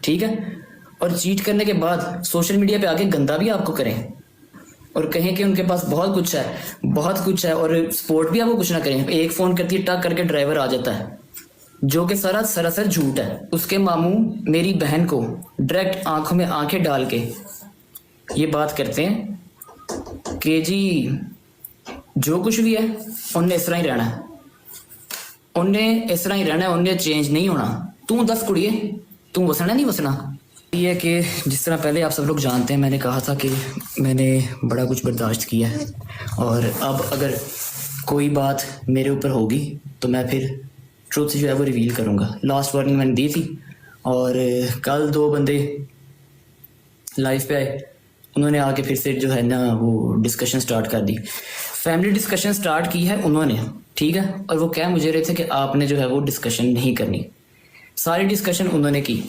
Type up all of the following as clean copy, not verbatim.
ठीक है। और चीट करने के बाद सोशल मीडिया पे आके गंदा भी आपको करें और कहें कि उनके पास बहुत कुछ है और सपोर्ट भी आपको कुछ ना करें। एक फ़ोन करती है, टक करके ड्राइवर आ जाता है, जो कि सरासर झूठ है। उसके मामू मेरी बहन को डायरेक्ट आंखों में आंखें डाल के ये बात करते हैं कि जी जो कुछ भी है उनने इस तरह ही रहना है, उनने चेंज नहीं होना। तू दस कुड़िए, तू वसना नहीं वसना। ये कि जिस तरह पहले आप सब लोग जानते हैं, मैंने कहा था कि मैंने बड़ा कुछ बर्दाश्त किया है और अब अगर कोई बात मेरे ऊपर होगी तो मैं फिर ट्रुथ जो है वो रिवील करूँगा। लास्ट वार्निंग मैंने दी थी और कल 2 बंदे लाइव पे आए, उन्होंने आके फिर से जो है ना वो डिस्कशन स्टार्ट कर दी। फैमिली डिस्कशन स्टार्ट की है उन्होंने, ठीक है। और वो कह मुझे रहे थे कि आपने जो है वो डिस्कशन नहीं करनी। सारी डिस्कशन उन्होंने की।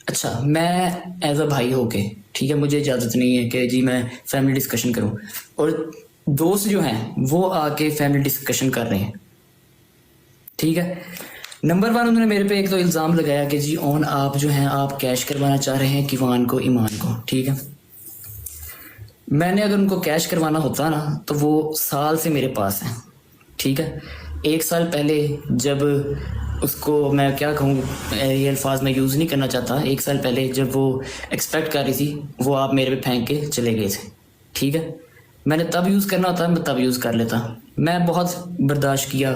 अच्छा, मैं एज अ भाई होके, ठीक है, मुझे इजाज़त नहीं है कि जी मैं फैमिली डिस्कशन करूं, और दोस्त जो हैं वो आके फैमिली डिस्कशन कर रहे हैं, ठीक है। नंबर 1 उन्होंने मेरे पे एक तो इल्ज़ाम लगाया कि जी ऑन आप जो हैं आप कैश करवाना चाह रहे हैं किवान को, ईमान को, ठीक है। मैंने अगर उनको कैश करवाना होता ना तो वो साल से मेरे पास है, ठीक है। 1 साल पहले जब उसको मैं क्या कहूँ, ये अल्फाज मैं यूज़ नहीं करना चाहता, 1 साल पहले जब वो एक्सपेक्ट कर रही थी वो आप मेरे पे फेंक के चले गए थे, ठीक है। मैंने तब यूज़ करना होता मैं तब यूज़ कर लेता। मैं बहुत बर्दाश्त किया,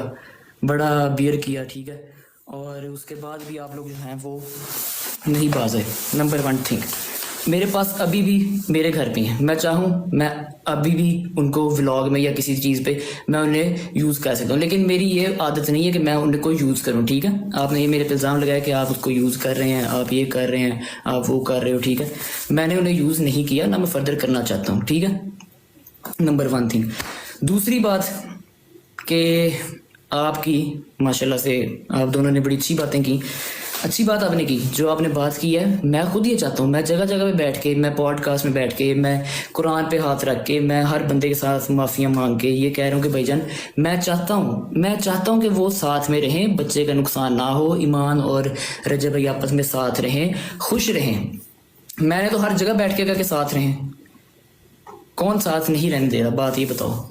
बड़ा बियर किया, ठीक है। और उसके बाद भी आप लोग जो हैं वो नहीं बाज आए। नंबर 1 थिंग, मेरे पास अभी भी मेरे घर पे हैं, मैं चाहूँ मैं अभी भी उनको व्लॉग में या किसी चीज़ पे मैं उन्हें यूज़ कर सकता हूँ, लेकिन मेरी ये आदत नहीं है कि मैं उनको यूज़ करूँ, ठीक है। आपने ये मेरे पे इल्ज़ाम लगाया कि आप उसको यूज़ कर रहे हैं, आप ये कर रहे हैं, आप वो कर रहे हो, ठीक है। मैंने उन्हें यूज़ नहीं किया, ना मैं फर्दर करना चाहता हूँ, ठीक है। Number 1 thing. दूसरी बात कि आपकी माशाल्लाह से आप दोनों ने बड़ी अच्छी बातें की। अच्छी बात आपने की, जो आपने बात की है, मैं खुद ये चाहता हूँ, मैं जगह जगह पे बैठ के, मैं पॉडकास्ट में बैठ के, मैं कुरान पे हाथ रख के, मैं हर बंदे के साथ माफ़ियाँ मांग के ये कह रहा हूँ कि भाईजान मैं चाहता हूँ कि वो साथ में रहें, बच्चे का नुकसान ना हो, ईमान और रजब भाई आपस में साथ रहें, खुश रहें। मैंने तो हर जगह बैठ के कहा कि साथ रहें, कौन साथ नहीं रहने दे रहा, बात ये बताओ।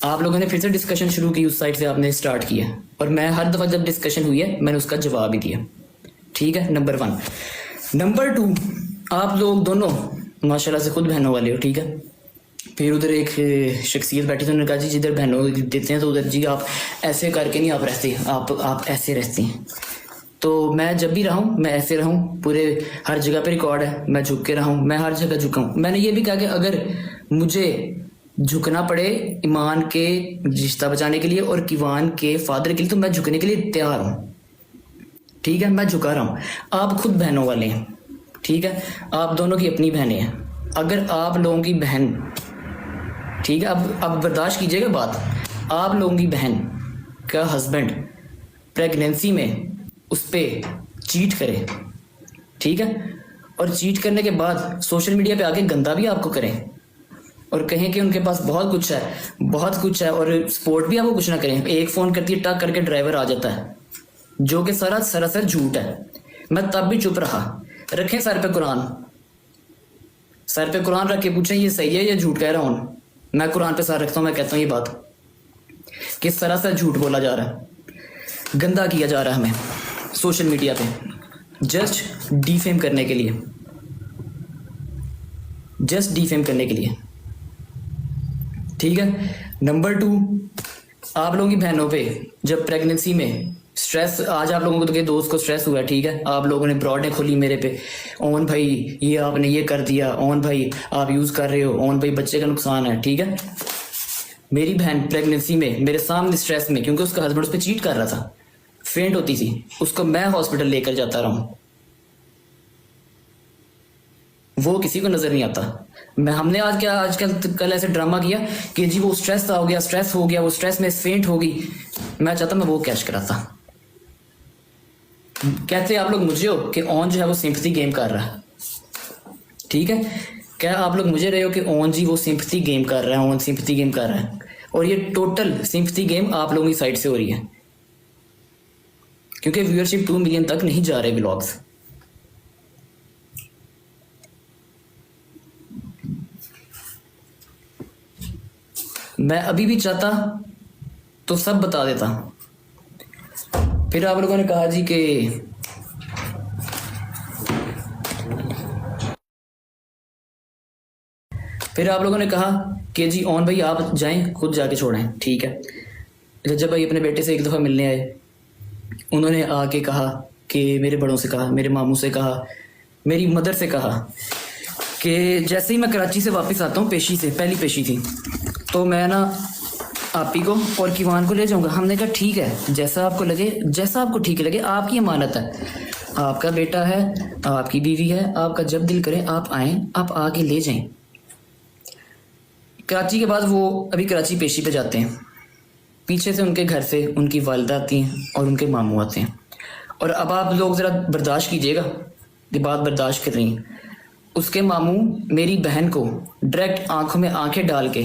आप लोगों ने फिर से डिस्कशन शुरू की, उस साइड से आपने स्टार्ट किया, और मैं हर दफ़ा जब डिस्कशन हुई है मैंने उसका जवाब ही दिया, ठीक है। नंबर 1। नंबर 2, आप लोग दोनों माशाल्लाह से खुद बहनों वाले हो, ठीक है। फिर उधर एक शख्सियत बैठी थी, उन्होंने कहा जी जिधर बहनों देते हैं तो उधर जी आप ऐसे करके नहीं आप रहते, आप ऐसे रहते हैं। तो मैं जब भी रहूँ मैं ऐसे रहूँ, पूरे हर जगह पे रिकॉर्ड है, मैं झुक के रहूँ, मैं हर जगह झुका हूँ। मैंने ये भी कहा कि अगर मुझे झुकना पड़े ईमान के रिश्ता बचाने के लिए और किवान के फादर के लिए तो मैं झुकने के लिए तैयार हूँ, ठीक है। मैं झुका रहा हूँ। आप खुद बहनों वाले हैं, ठीक है, आप दोनों की अपनी बहनें हैं। अगर आप लोगों की बहन, ठीक है, अब बर्दाश्त कीजिएगा बात, आप लोगों की बहन का हस्बैंड प्रेगनेंसी में उस पर चीट करे, ठीक है, और चीट करने के बाद सोशल मीडिया पे आके गंदा भी आपको करें और कहें कि उनके पास बहुत कुछ है और सपोर्ट भी आपको कुछ ना करें। एक फ़ोन करती है, टक करके ड्राइवर आ जाता है, जो कि सरासर झूठ है। मैं तब भी चुप रहा। रखें सर पे कुरान रख के पूछें ये सही है या झूठ कह रहा हूँ। मैं कुरान पे सर रखता हूँ, मैं कहता हूँ ये बात कि सरासर झूठ बोला जा रहा है, गंदा किया जा रहा है हमें सोशल मीडिया पे, जस्ट डिफेम करने के लिए, ठीक है। नंबर 2, आप लोगों की बहनों पे जब प्रेगनेंसी में स्ट्रेस, आज आप लोगों को तो के दोस्त को स्ट्रेस हुआ, ठीक है, आप लोगों ने ब्रॉडें खोली मेरे पे, ओन भाई ये आपने ये कर दिया, ओन भाई आप यूज़ कर रहे हो, ओन भाई बच्चे का नुकसान है, ठीक है। मेरी बहन प्रेगनेंसी में मेरे सामने स्ट्रेस में, क्योंकि उसका हस्बैंड उस पर चीट कर रहा था, फेंट होती थी, उसको मैं हॉस्पिटल लेकर जाता रहा हूँ, वो किसी को नजर नहीं आता। हमने कल ऐसे ड्रामा किया कि जी वो स्ट्रेस हो गया, वो स्ट्रेस में फेंट होगी, मैं चाहता मैं वो कैश कराता। कहते आप लोग मुझे हो कि ऑन जो है वो सिंपैथी गेम कर रहा है, ठीक है। क्या आप लोग मुझे रहे हो कि ऑन जी वो सिंपैथी गेम कर रहा है, ऑन सिंपैथी गेम कर रहा है, और ये टोटल सिंपैथी गेम आप लोगों की साइड से हो रही है, क्योंकि व्यूअरशिप 2 मिलियन तक नहीं जा रहे व्लॉग्स, मैं अभी भी चाहता तो सब बता देता। फिर आप लोगों ने कहा जी कि फिर आप लोगों ने कहा कि जी ओन भाई आप जाएं, खुद जाके छोड़ें। ठीक है, रजब भाई अपने बेटे से एक दफ़ा मिलने आए। उन्होंने आके कहा कि मेरे बड़ों से कहा, मेरे मामू से कहा, मेरी मदर से कहा कि जैसे ही मैं कराची से वापस आता हूँ, पेशी से पहली पेशी थी, तो मैं ना आपी को और किवान को ले जाऊंगा। हमने कहा ठीक है, जैसा आपको लगे, जैसा आपको ठीक लगे, आपकी अमानत है, आपका बेटा है, आपकी बीवी है, आपका जब दिल करे आप आएँ, आप आके ले जाएं। कराची के बाद वो अभी कराची पेशी पे जाते हैं। पीछे से उनके घर से उनकी वालिदा आती हैं और उनके मामू आते हैं। और अब आप लोग ज़रा बर्दाश्त कीजिएगा, ये बात बर्दाश्त कर रही हैं। उसके मामू मेरी बहन को डायरेक्ट आंखों में आंखें डाल के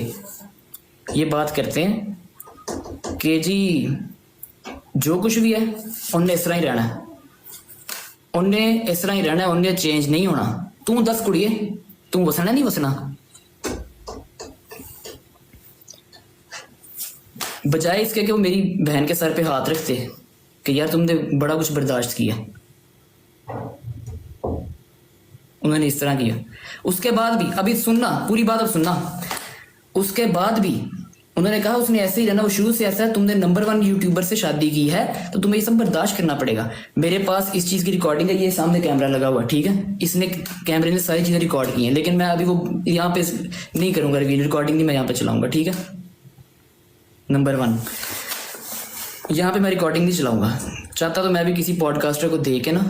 ये बात करते हैं कि जी जो कुछ भी है उनने इस तरह ही रहना है, उनने इस तरह ही रहना है, उनने चेंज नहीं होना। तू दस कुड़िए, तू वसना नहीं वसना। बजाय इसके कि वो मेरी बहन के सर पे हाथ रखते कि यार तुमने बड़ा कुछ बर्दाश्त किया, उन्होंने इस तरह किया। उसके बाद भी, अभी सुनना पूरी बात, अब सुनना, उसके बाद भी उन्होंने कहा उसने ऐसे ही रहना, वो शुरू से ऐसा है, तुमने नंबर 1 यूट्यूबर से शादी की है तो तुम्हें ये सब बर्दाश्त करना पड़ेगा। मेरे पास इस चीज़ की रिकॉर्डिंग है, ये सामने कैमरा लगा हुआ, ठीक है, इसने कैमरे ने सारी चीज़ें रिकॉर्ड की हैं, लेकिन मैं अभी वो यहाँ पे नहीं करूँगा, रिकॉर्डिंग नहीं मैं यहाँ पे चलाऊँगा, ठीक है। नंबर 1, यहाँ पे मैं रिकॉर्डिंग नहीं चलाऊँगा। चाहता तो मैं भी किसी पॉडकास्टर को दे के ना